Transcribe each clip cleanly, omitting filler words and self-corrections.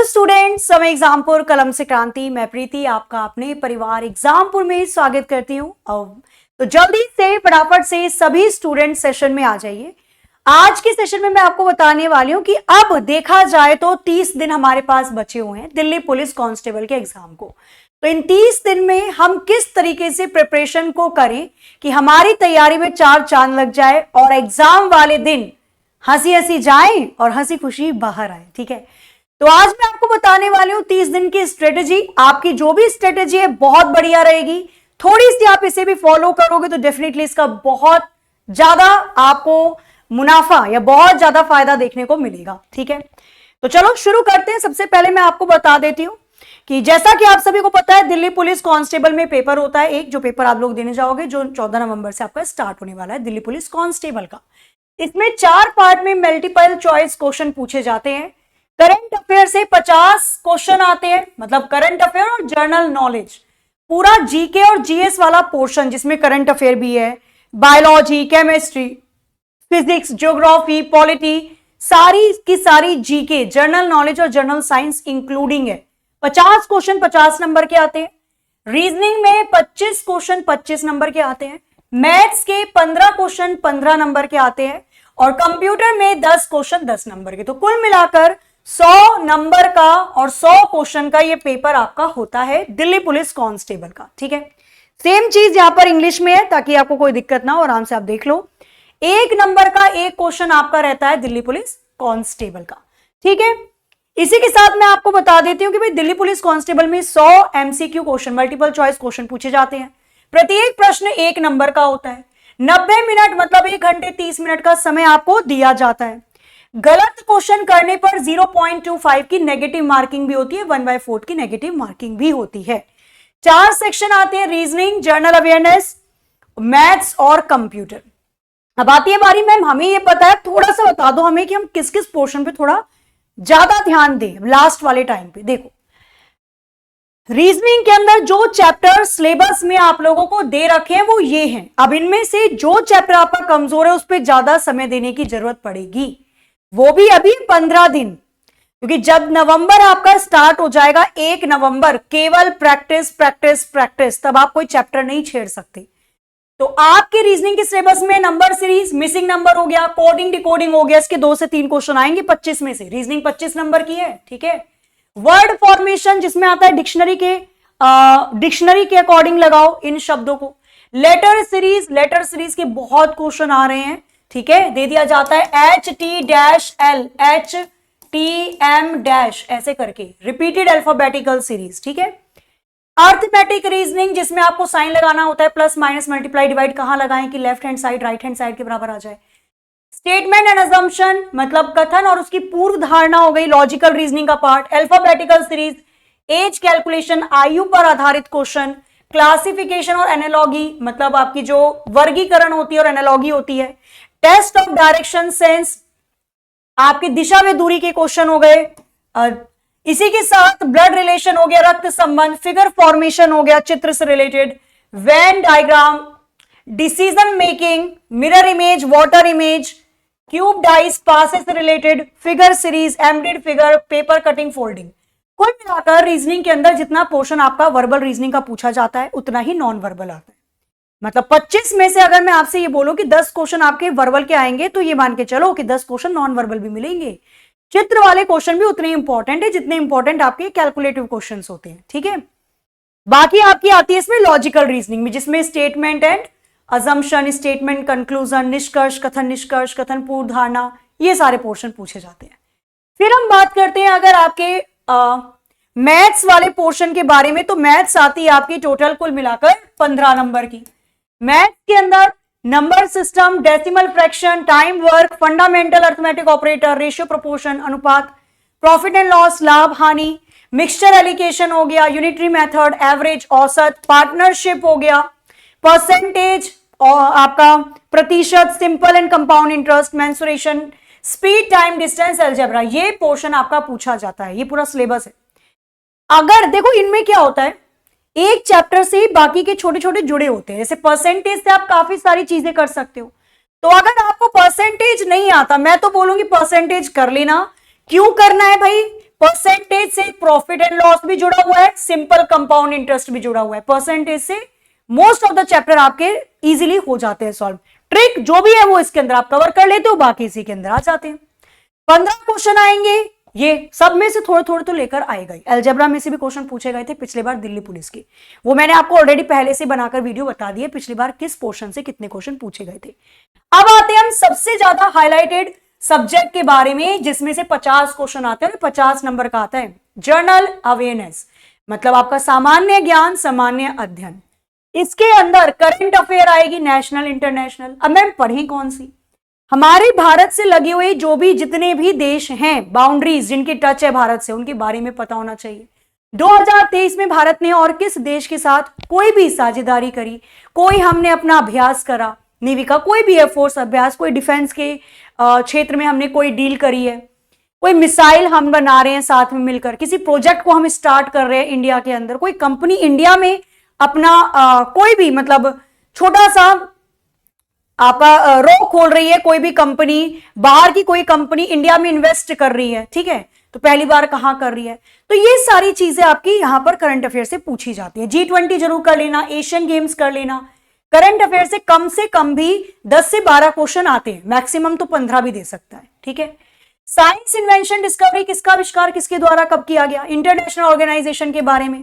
Students, समय एग्जामपुर कलम से क्रांति। मैं प्रीति आपका अपने परिवार एग्जामपुर में स्वागत करती हूँ। तो जल्दी से फटाफट से सभी स्टूडेंट सेशन में आ जाइए। आज के सेशन में मैं आपको बताने वाली हूँ कि अब देखा जाए तो 30 दिन हमारे पास बचे हुए हैं दिल्ली पुलिस कांस्टेबल के एग्जाम को। तो इन 30 दिन में हम किस तरीके से प्रिपरेशन को करें कि हमारी तैयारी में चार चांद लग जाए और एग्जाम वाले दिन हंसी हंसी जाए और हंसी खुशी बाहर आए। ठीक है, तो आज मैं आपको बताने वाली हूं 30 दिन की स्ट्रेटेजी। आपकी जो भी स्ट्रेटेजी है बहुत बढ़िया रहेगी। थोड़ी सी आप इसे भी फॉलो करोगे तो डेफिनेटली इसका बहुत ज्यादा आपको मुनाफा या बहुत ज्यादा फायदा देखने को मिलेगा। ठीक है, तो चलो शुरू करते हैं। सबसे पहले मैं आपको बता देती हूं कि जैसा कि आप सभी को पता है दिल्ली पुलिस कांस्टेबल में पेपर होता है एक, जो पेपर आप लोग देने जाओगे, जो 14 नवंबर से आपका स्टार्ट होने वाला है दिल्ली पुलिस कांस्टेबल का। इसमें 4 पार्ट में मल्टीपल चॉइस क्वेश्चन पूछे जाते हैं। करंट अफेयर से 50 क्वेश्चन आते हैं, मतलब करंट अफेयर और जनरल नॉलेज, पूरा जीके और जीएस वाला पोर्शन जिसमें करंट अफेयर भी है, biology, chemistry, physics, geography, polity, सारी की सारी जीके, जनरल नॉलेज और जनरल साइंस इंक्लूडिंग है। 50 क्वेश्चन 50 नंबर के आते हैं। रीजनिंग में 25 क्वेश्चन 25 नंबर के आते हैं। मैथ्स के 15 क्वेश्चन 15 नंबर के आते हैं और कंप्यूटर में 10 क्वेश्चन 10 नंबर के। तो कुल मिलाकर 100 नंबर का और 100 क्वेश्चन का ये पेपर आपका होता है दिल्ली पुलिस कांस्टेबल का। ठीक है, सेम चीज यहां पर इंग्लिश में है ताकि आपको कोई दिक्कत ना हो, आराम से आप देख लो। 1 नंबर का एक क्वेश्चन आपका रहता है दिल्ली पुलिस कांस्टेबल का। ठीक है, इसी के साथ मैं आपको बता देती हूं कि भाई दिल्ली पुलिस कांस्टेबल में 100 MCQ question, multiple choice question पूछे जाते हैं। प्रत्येक प्रश्न 1 नंबर का होता है। 90 मिनट मतलब 1 घंटे 30 मिनट का समय आपको दिया जाता है। गलत क्वेश्चन करने पर 0.25 की नेगेटिव मार्किंग भी होती है, 1/4 की नेगेटिव मार्किंग भी होती है। 4 सेक्शन आते हैं, रीजनिंग, जनरल अवेयरनेस, मैथ्स और कंप्यूटर। अब आती है बारी मैम हमें ये पता है, थोड़ा सा बता दो हमें कि हम किस किस पोर्शन पे थोड़ा ज्यादा ध्यान दें लास्ट वाले टाइम पे। देखो, रीजनिंग के अंदर जो चैप्टर सिलेबस में आप लोगों को दे रखे हैं वो ये हैं। अब इनमें से जो चैप्टर आपका कमजोर है उस पर ज्यादा समय देने की जरूरत पड़ेगी, वो भी अभी 15 दिन, क्योंकि जब नवंबर आपका स्टार्ट हो जाएगा 1 नवंबर, केवल प्रैक्टिस प्रैक्टिस प्रैक्टिस, तब आप कोई चैप्टर नहीं छेड़ सकते। तो आपके रीजनिंग के सिलेबस में नंबर सीरीज, मिसिंग नंबर हो गया, कोडिंग डिकोडिंग हो गया, इसके 2 से 3 क्वेश्चन आएंगे 25 में से। रीजनिंग 25 नंबर की है। ठीक है, वर्ड फॉर्मेशन जिसमें आता है डिक्शनरी के अकॉर्डिंग लगाओ इन शब्दों को। लेटर सीरीज के बहुत क्वेश्चन आ रहे हैं। ठीक है, दे दिया जाता है HT-L, HTM- ऐसे करके, रिपीटेड अल्फाबेटिकल सीरीज। ठीक है, अर्थमेटिक रीजनिंग जिसमें आपको साइन लगाना होता है, प्लस माइनस मल्टीप्लाई डिवाइड कहां लगाएं कि left hand side right hand side के बराबर आ जाए। स्टेटमेंट एंड अजम्पशन मतलब कथन और उसकी पूर्व धारणा हो गई, लॉजिकल रीजनिंग का part. Alphabetical series, as calculation, आयु पर आधारित क्वेश्चन। क्लासिफिकेशन और एनालॉगी मतलब आपकी जो वर्गीकरण होती है और एनालॉगी होती है। टेस्ट ऑफ डायरेक्शन सेंस, आपकी दिशा में दूरी के क्वेश्चन हो गए। इसी के साथ ब्लड रिलेशन हो गया, रक्त संबंध, फिगर फॉर्मेशन हो गया चित्र से related, Venn diagram, decision making, mirror image, water image, cube dice, पासेस से related, figure series, embedded figure, paper cutting, folding. कुल मिलाकर रीजनिंग के अंदर जितना पोर्शन आपका वर्बल रीजनिंग का पूछा जाता है उतना ही नॉन वर्बल आता है। मतलब 25 में से अगर मैं आपसे ये बोलूं कि 10 क्वेश्चन आपके वर्बल के आएंगे तो ये मान के चलो कि 10 क्वेश्चन नॉन वर्बल भी मिलेंगे। चित्र वाले क्वेश्चन भी उतने इंपॉर्टेंट है जितने इंपॉर्टेंट आपके कैलकुलेटिव क्वेश्चंस होते हैं। ठीक है, बाकी आपकी आती है इसमें लॉजिकल रीजनिंग में, जिसमें statement and assumption, statement, conclusion, निष्कर्ष, कथन पूर्व धारणा, ये सारे पोर्शन पूछे जाते हैं। फिर हम बात करते हैं अगर आपके मैथ्स वाले पोर्शन के बारे में, तो मैथ्स आती है आपकी टोटल कुल मिलाकर 15 नंबर की। मैथ्स के अंदर number system, decimal fraction, time work, fundamental arithmetic operator, ratio proportion, अनुपात, प्रॉफिट एंड लॉस, लाभ हानि, मिक्सचर एलिकेशन हो गया, यूनिटरी मेथड, एवरेज, औसत, पार्टनरशिप हो गया, परसेंटेज और आपका प्रतिशत, simple and compound interest, mensuration, speed, time, distance, algebra, ये पोर्शन आपका पूछा जाता है। ये पूरा सिलेबस है। अगर देखो इनमें क्या होता है, एक चैप्टर से बाकी के छोटे छोटे जुड़े होते हैं। जैसे परसेंटेज से आप काफी सारी चीजें कर सकते हो। तो अगर आपको परसेंटेज नहीं आता, मैं तो बोलूंगी परसेंटेज कर लेना। क्यों करना है भाई? परसेंटेज से प्रॉफिट एंड लॉस भी जुड़ा हुआ है, सिंपल कंपाउंड इंटरेस्ट भी जुड़ा हुआ है। परसेंटेज से मोस्ट ऑफ द चैप्टर आपके इजीली हो जाते हैं सॉल्व। ट्रिक जो भी है वो इसके अंदर आप कवर कर लेते हो, बाकी इसी के अंदर आ जाते हैं। 15 क्वेश्चन आएंगे, ये सब में से थोड़े थोड़े तो लेकर आएगा ही। अलजेब्रा में से भी क्वेश्चन पूछे गए थे पिछली बार दिल्ली पुलिस की, वो मैंने आपको ऑलरेडी पहले से बनाकर वीडियो बता दी है, पिछली बार किस पोर्शन से कितने क्वेश्चन पूछे गए थे। अब आते हैं हम सबसे ज्यादा हाईलाइटेड सब्जेक्ट के बारे में, जिसमें से 50 क्वेश्चन आते हैं, 50 नंबर का आता है जनरल अवेयरनेस, मतलब आपका सामान्य ज्ञान, सामान्य अध्ययन। इसके अंदर करंट अफेयर आएगी, नेशनल इंटरनेशनल। अब मैम पढ़ें कौन सी? हमारे भारत से लगे हुए जो भी जितने भी देश हैं, बाउंड्रीज जिनकी टच है भारत से, उनके बारे में पता होना चाहिए। 2023 में भारत ने और किस देश के साथ कोई भी साझेदारी करी, कोई हमने अपना अभ्यास करा, नेवी का कोई भी एयरफोर्स अभ्यास, कोई डिफेंस के क्षेत्र में हमने कोई डील करी है, कोई मिसाइल हम बना रहे हैं साथ में मिलकर, किसी प्रोजेक्ट को हम स्टार्ट कर रहे हैं इंडिया के अंदर, कोई कंपनी इंडिया में अपना कोई भी मतलब छोटा सा आपका रो खोल रही है, कोई भी कंपनी, बाहर की कोई कंपनी इंडिया में इन्वेस्ट कर रही है, ठीक है, तो पहली बार कहां कर रही है, तो ये सारी चीजें आपकी यहां पर करंट अफेयर से पूछी जाती है। G20 जरूर कर लेना, एशियन गेम्स कर लेना। करंट अफेयर से कम भी 10 से 12 क्वेश्चन आते हैं, मैक्सिमम तो 15 भी दे सकता है, ठीक है। साइंस, इन्वेंशन, डिस्कवरी, किसका आविष्कार किसके द्वारा कब किया गया, इंटरनेशनल ऑर्गेनाइजेशन के बारे में,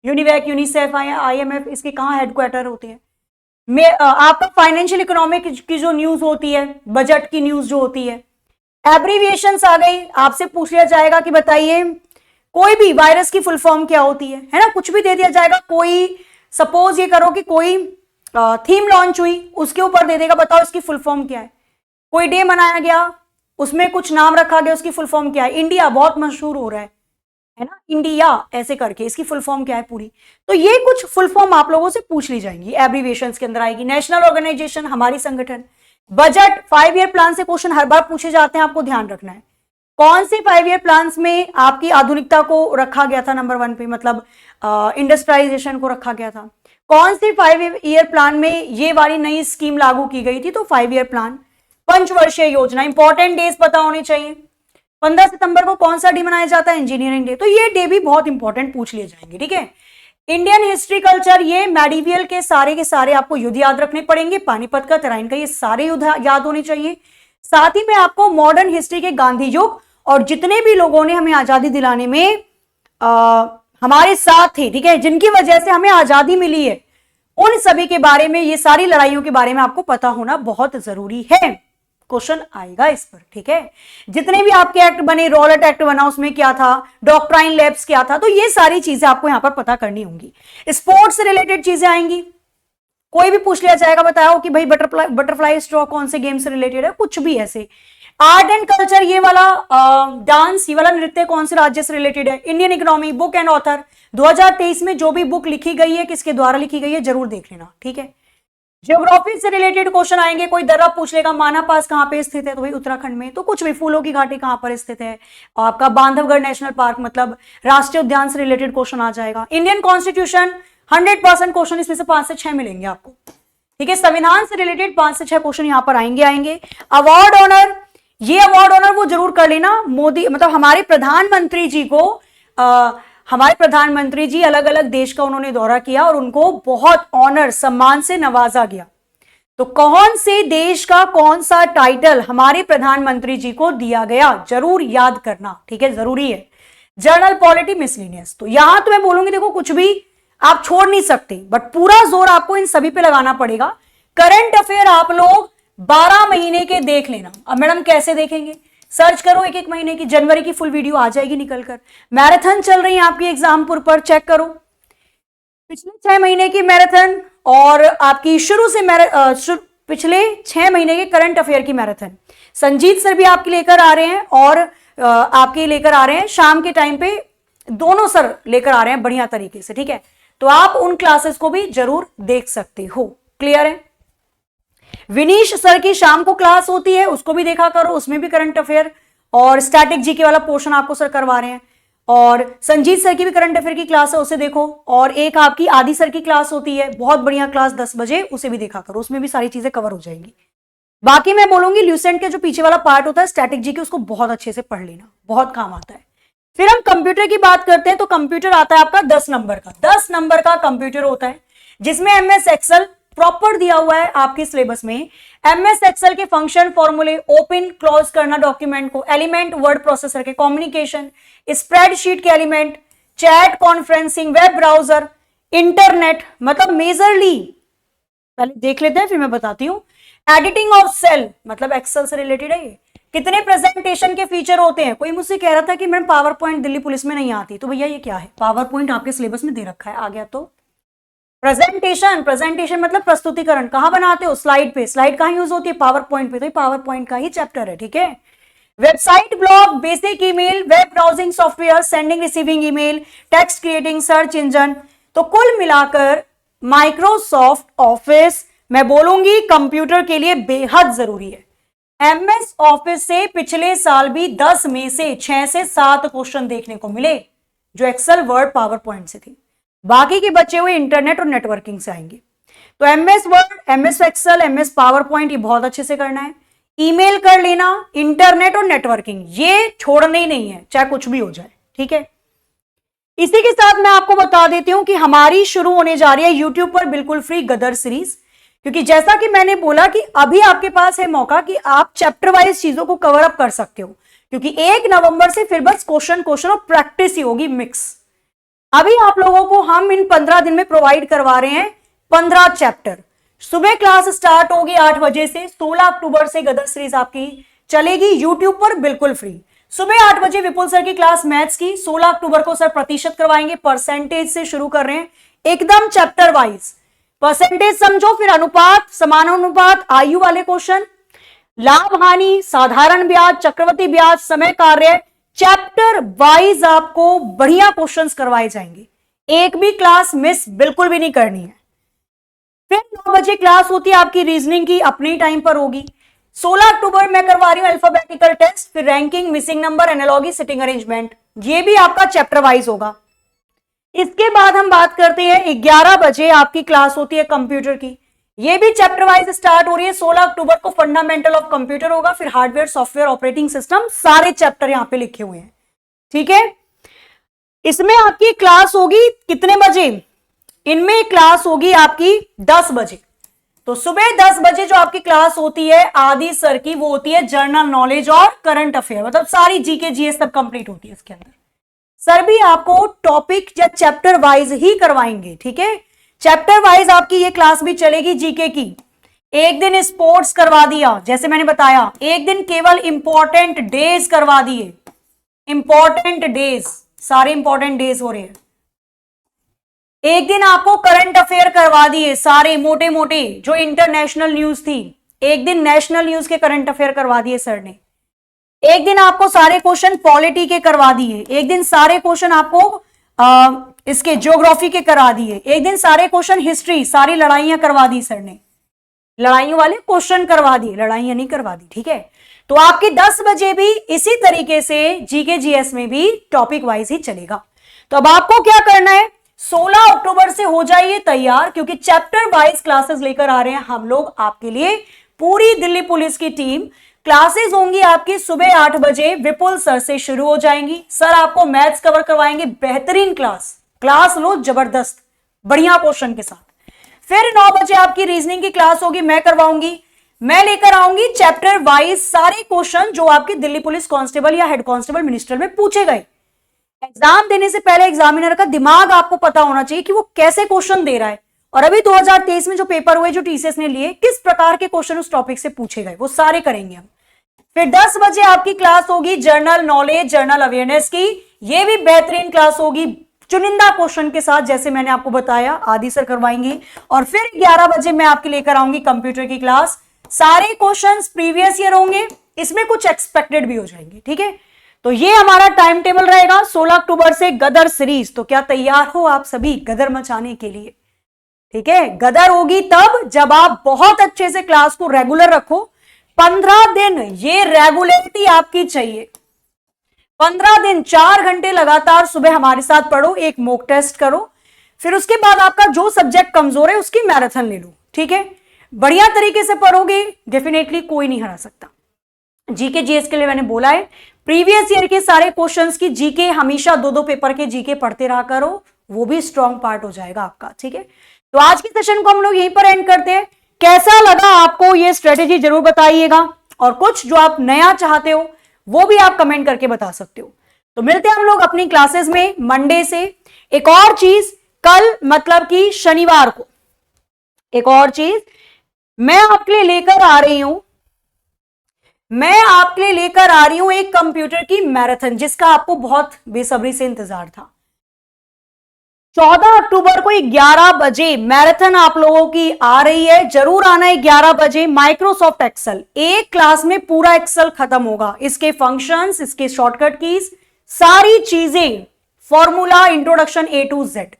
यूनिवैक, यूनिसेफ, IMF, इसके कहां हेडक्वार्टर होते हैं। आपका फाइनेंशियल इकोनॉमिक की जो न्यूज होती है, बजट की न्यूज जो होती है, एब्रीविएशंस आ गई, आपसे पूछ लिया जाएगा कि बताइए कोई भी वायरस की फुल फॉर्म क्या होती है ना, कुछ भी दे दिया जाएगा। कोई सपोज ये करो कि कोई थीम लॉन्च हुई, उसके ऊपर दे देगा बताओ इसकी फुल फॉर्म क्या है। कोई डे मनाया गया, उसमें कुछ नाम रखा गया, उसकी फुल फॉर्म क्या है। इंडिया बहुत मशहूर हो रहा है ना, इंडिया ऐसे करके, इसकी फुल फॉर्म क्या है पूरी। तो ये कुछ फुल फॉर्म आप लोगों से पूछ ली जाएंगी, एब्रीविएशंस के अंदर आएगी। नेशनल ऑर्गेनाइजेशन, हमारी संगठन। बजट, 5 ईयर प्लान से क्वेश्चन हर बार पूछे जाते हैं, आपको ध्यान रखना है। कौन से 5 ईयर प्लान में आपकी आधुनिकता को रखा गया था नंबर 1 पे, मतलब इंडस्ट्रियलाइजेशन को रखा गया था। कौन से 5 ईयर प्लान में ये वाली नई स्कीम लागू की गई थी, तो 5 ईयर प्लान। पंचवर्षीय योजना, इंपॉर्टेंट डेज पता होने चाहिए। 15 सितंबर को कौन सा डे मनाया जाता है, इंजीनियरिंग डे, तो ये डे भी बहुत इंपॉर्टेंट पूछ लिए जाएंगे, ठीक है। इंडियन हिस्ट्री कल्चर, ये मेडिवियल के सारे आपको युद्ध याद रखने पड़ेंगे, पानीपत का, तराइन का, ये सारे युद्ध याद होने चाहिए। साथ ही में आपको मॉडर्न हिस्ट्री के गांधी युग और जितने भी लोगों ने हमें आजादी दिलाने में हमारे साथ थे, ठीक है, जिनकी वजह से हमें आजादी मिली है, उन सभी के बारे में, ये सारी लड़ाइयों के बारे में आपको पता होना बहुत जरूरी है। क्वेश्चन आएगा इस पर, ठीक है। जितने भी आपके एक्ट बने, रॉलेट एक्ट बना, उसमें क्या था, डॉक्ट्राइन लैब्स क्या था, तो ये सारी चीजें आपको यहां पर पता करनी होंगी। स्पोर्ट्स से रिलेटेड चीजें आएंगी, कोई भी पूछ लिया जाएगा बताओ कि भाई बटरफ्लाई स्ट्रोक कौन से गेम से रिलेटेड है, कुछ भी ऐसे। आर्ट एंड कल्चर, ये वाला डांस, ये वाला नृत्य कौन से राज्य से रिलेटेड है। Indian economy, book and author, 2023 में जो भी बुक लिखी गई है किसके द्वारा लिखी गई है जरूर देख लेना, ठीक है। ज्योग्राफी से रिलेटेड क्वेश्चन आएंगे, कोई दर्रा पूछ लेगा माना पास कहां पे स्थित है, तो भाई उत्तराखंड में, तो कुछ भी, फूलों की घाटी कहां पर स्थित है, आपका बांधवगढ़ नेशनल पार्क मतलब राष्ट्रीय उद्यान से रिलेटेड क्वेश्चन आ जाएगा। इंडियन कॉन्स्टिट्यूशन, 100% क्वेश्चन इसमें से 5 से 6 मिलेंगे आपको, ठीक है। संविधान से रिलेटेड 5 से 6 क्वेश्चन यहां पर आएंगे। अवार्ड ऑनर, ये अवार्ड ऑनर वो जरूर कर लेना, मोदी मतलब हमारे प्रधानमंत्री जी को हमारे प्रधानमंत्री जी अलग अलग देश का उन्होंने दौरा किया और उनको बहुत ऑनर, सम्मान से नवाजा गया, तो कौन से देश का कौन सा टाइटल हमारे प्रधानमंत्री जी को दिया गया, जरूर याद करना, ठीक है, जरूरी है। जर्नल पॉलिटी, मिसलिनियस, तो यहां तो मैं बोलूंगी देखो कुछ भी आप छोड़ नहीं सकते, बट पूरा जोर आपको इन सभी पे लगाना पड़ेगा। करंट अफेयर आप लोग 12 महीने के देख लेना। अब मैडम कैसे देखेंगे, सर्च करो, एक महीने की, जनवरी की फुल वीडियो आ जाएगी निकलकर। मैराथन चल रही है आपकी एग्जामपुर पर, चेक करो पिछले 6 महीने की मैराथन और आपकी शुरू से पिछले 6 महीने के करंट अफेयर की मैराथन। संजीत सर भी आपके लेकर आ रहे हैं और आपके लेकर आ रहे हैं शाम के टाइम पे, दोनों सर लेकर आ रहे हैं बढ़िया तरीके से, ठीक है। तो आप उन क्लासेस को भी जरूर देख सकते हो, क्लियर है। विनीश सर की शाम को क्लास होती है, उसको भी देखा करो, उसमें भी करंट अफेयर और स्टैटिक जीके वाला पोर्शन आपको सर करवा रहे हैं। और संजीत सर की भी करंट अफेयर की क्लास है, उसे देखो। और एक आपकी आदि सर की क्लास होती है, बहुत बढ़िया क्लास 10 बजे, उसे भी देखा करो, उसमें भी सारी चीजें कवर हो जाएंगी। बाकी मैं बोलूंगी ल्यूसेंट के जो पीछे वाला पार्ट होता है स्टैटिक जीके, उसको बहुत अच्छे से पढ़ लेना, बहुत काम आता है। फिर हम कंप्यूटर की बात करते हैं तो कंप्यूटर आता है आपका 10 नंबर का। 10 नंबर का कंप्यूटर होता है जिसमें एमएस एक्सेल प्रॉपर दिया हुआ है आपके सिलेबस में। एमएस एक्सेल के फंक्शन, फॉर्मूले, ओपन क्लोज करना डॉक्यूमेंट को, एलिमेंट वर्ड प्रोसेसर के कम्युनिकेशन, स्प्रेडशीट के element, chat, conferencing, web browser, internet, मतलब मेजरली पहले देख लेते हैं फिर मैं बताती हूं। एडिटिंग ऑफ सेल मतलब एक्सेल से रिलेटेड है ये। कितने प्रेजेंटेशन के फीचर होते हैं? कोई मुझसे कह रहा था कि ma'am power point Delhi police में नहीं आती, तो भैया ये क्या है? पावर पॉइंट आपके सिलेबस में दे रखा है, आ गया तो। प्रेजेंटेशन, प्रेजेंटेशन मतलब प्रस्तुतिकरण, कहां बनाते हो? स्लाइड पे। स्लाइड कहां यूज होती है? पावर पॉइंट पे, तो ये पावर पॉइंट का ही चैप्टर है, ठीक है। Website, blog, basic email, web browsing software, sending receiving email, text creating, search engine, तो कुल मिलाकर माइक्रोसॉफ्ट ऑफिस मैं बोलूंगी कंप्यूटर के लिए बेहद जरूरी है। एमएस ऑफिस से पिछले साल भी 10 में से 6 से 7 क्वेश्चन देखने को मिले जो एक्सेल, वर्ड, पावर पॉइंट से थे। बाकी के बचे हुए इंटरनेट और नेटवर्किंग से आएंगे। तो MS Word, MS Excel, MS PowerPoint ये बहुत अच्छे से करना है। ईमेल कर लेना, इंटरनेट और नेटवर्किंग ये छोड़ना ही नहीं है, चाहे कुछ भी हो जाए, ठीक है। इसी के साथ मैं आपको बता देती हूं कि हमारी शुरू होने जा रही है यूट्यूब पर बिल्कुल फ्री गदर सीरीज, क्योंकि जैसा कि मैंने बोला कि अभी आपके पास है मौका कि आप चैप्टर वाइज चीजों को कवर अप कर सकते हो, क्योंकि 1 नवंबर से फिर बस क्वेश्चन और प्रैक्टिस ही होगी मिक्स। अभी आप लोगों को हम इन 15 दिन में प्रोवाइड करवा रहे हैं 15 चैप्टर। सुबह क्लास स्टार्ट होगी 8 बजे से। 16 अक्टूबर से गदर सीरीज आपकी चलेगी यूट्यूब पर बिल्कुल फ्री। सुबह 8 बजे विपुल सर की क्लास मैथ्स की। 16 अक्टूबर को सर प्रतिशत करवाएंगे, परसेंटेज से शुरू कर रहे हैं एकदम चैप्टर वाइज। परसेंटेज समझो, फिर अनुपात, समानुपात, आयु वाले क्वेश्चन, लाभ हानि, साधारण ब्याज, चक्रवृद्धि ब्याज, समय कार्य, चैप्टर वाइज आपको बढ़िया क्वेश्चंस करवाए जाएंगे। एक भी क्लास मिस बिल्कुल भी नहीं करनी है। फिर 9 बजे क्लास होती है आपकी रीजनिंग की, अपने टाइम पर होगी। 16 अक्टूबर मैं करवा रही हूं अल्फाबेटिकल टेस्ट, फिर ranking, missing number, analogy, sitting arrangement, ये भी आपका चैप्टर वाइज होगा। इसके बाद हम बात करते हैं 11 बजे आपकी क्लास होती है कंप्यूटर की, ये भी चैप्टर वाइज स्टार्ट हो रही है। 16 अक्टूबर को फंडामेंटल ऑफ कंप्यूटर होगा, फिर हार्डवेयर, सॉफ्टवेयर, ऑपरेटिंग सिस्टम, सारे चैप्टर यहां पे लिखे हुए हैं, ठीक है। इसमें आपकी क्लास होगी कितने बजे? इनमें क्लास होगी आपकी 10 बजे। तो सुबह 10 बजे जो आपकी क्लास होती है आदि सर की, वो होती है जनरल नॉलेज और करंट अफेयर, मतलब सारी जीके जीएस सब कंप्लीट होती है इसके अंदर। सर भी आपको टॉपिक या चैप्टर वाइज ही करवाएंगे, ठीक है। चैप्टर वाइज आपकी ये क्लास भी चलेगी जीके की। एक दिन स्पोर्ट्स करवा दिया, जैसे मैंने बताया, एक दिन केवल इंपॉर्टेंट डेज करवा दिए। इंपॉर्टेंट डेज, सारे इंपॉर्टेंट डेज हो रहे हैं। एक दिन आपको करंट अफेयर करवा दिए, सारे मोटे मोटे जो इंटरनेशनल न्यूज थी। एक दिन नेशनल न्यूज के करंट अफेयर करवा दिए सर ने। एक दिन आपको सारे क्वेश्चन पॉलिटी के करवा दिए। एक दिन सारे क्वेश्चन आपको इसके ज्योग्राफी के करा दिए। एक दिन सारे क्वेश्चन हिस्ट्री, सारी लड़ाइयां करवा दी सर ने। लड़ाइयों वाले क्वेश्चन करवा दिए, लड़ाइयां नहीं करवा दी, ठीक है। तो आपकी 10 बजे भी इसी तरीके से जीके जीएस में भी टॉपिक वाइज ही चलेगा। तो अब आपको क्या करना है, 16 अक्टूबर से हो जाइए तैयार, क्योंकि चैप्टर वाइज क्लासेस लेकर आ रहे हैं हम लोग आपके लिए। पूरी दिल्ली पुलिस की टीम, क्लासेस होंगी आपकी सुबह 8 बजे, विपुल सर से शुरू हो जाएंगी। सर आपको मैथ्स कवर करवाएंगे, बेहतरीन क्लास लो, जबरदस्त बढ़िया क्वेश्चन के साथ। फिर 9 बजे आपकी रीजनिंग की क्लास होगी, मैं करवाऊंगी। मैं लेकर आऊंगी चैप्टर वाइज सारे क्वेश्चन जो आपके दिल्ली पुलिस कांस्टेबल या हेड कांस्टेबल मिनिस्टर में पूछे गए। एग्जाम देने से पहले एग्जामिनर का दिमाग आपको पता होना चाहिए कि वो कैसे क्वेश्चन दे रहा है, और अभी 2023 में जो पेपर हुए, जो टीसीएस ने लिए, किस प्रकार के क्वेश्चन उस टॉपिक से पूछे गए, वो सारे करेंगे हम। फिर 10 बजे आपकी क्लास होगी जनरल नॉलेज, जनरल अवेयरनेस की। ये भी बेहतरीन क्लास होगी, चुनिंदा क्वेश्चन के साथ, जैसे मैंने आपको बताया आदि सर करवाएंगे। और फिर 11 बजे मैं आपके लेकर आऊंगी कंप्यूटर की क्लास। सारे क्वेश्चंस प्रीवियस ईयर होंगे, इसमें कुछ एक्सपेक्टेड भी हो जाएंगे, ठीक है। तो ये हमारा टाइम टेबल रहेगा 16 अक्टूबर से गदर सीरीज। तो क्या तैयार हो आप सभी गदर मचाने के लिए? ठीक है, गदर होगी तब जब आप बहुत अच्छे से क्लास को रेगुलर रखो। 15 दिन ये रेगुलरिटी आपकी चाहिए। 15 दिन 4 घंटे लगातार सुबह हमारे साथ पढ़ो, एक मॉक टेस्ट करो, फिर उसके बाद आपका जो सब्जेक्ट कमजोर है उसकी मैराथन ले लो, ठीक है। बढ़िया तरीके से पढ़ोगे, डेफिनेटली कोई नहीं हरा सकता। जीके जीएस के लिए मैंने बोला है प्रीवियस ईयर के सारे क्वेश्चंस की जीके, हमेशा 2-2 पेपर के जीके पढ़ते रहा करो, वो भी स्ट्रॉन्ग पार्ट हो जाएगा आपका। ठीक है, तो आज के सेशन को हम लोग यहीं पर एंड करते हैं। कैसा लगा आपको ये स्ट्रेटेजी जरूर बताइएगा, और कुछ जो आप नया चाहते हो वो भी आप कमेंट करके बता सकते हो। तो मिलते हैं हम लोग अपनी क्लासेस में मंडे से। एक और चीज, कल मतलब कि शनिवार को एक और चीज मैं आपके लिए लेकर आ रही हूं, एक कंप्यूटर की मैराथन, जिसका आपको बहुत बेसब्री से इंतजार था। 14 अक्टूबर को 11 बजे मैराथन आप लोगों की आ रही है, जरूर आना है 11 बजे। माइक्रोसॉफ्ट एक्सेल, एक क्लास में पूरा एक्सेल खत्म होगा, इसके फंक्शंस, इसके शॉर्टकट कीज, सारी चीजें, formula, introduction A to Z।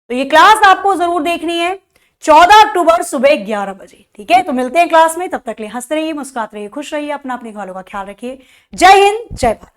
तो ये क्लास आपको जरूर देखनी है 14 अक्टूबर सुबह 11 बजे। ठीक है, तो मिलते हैं क्लास में, तब तक ले हंसते रहिए, मुस्कुराते रहिए, खुश रहिए, अपना अपने वालों का ख्याल रखिए। जय हिंद, जय भारत।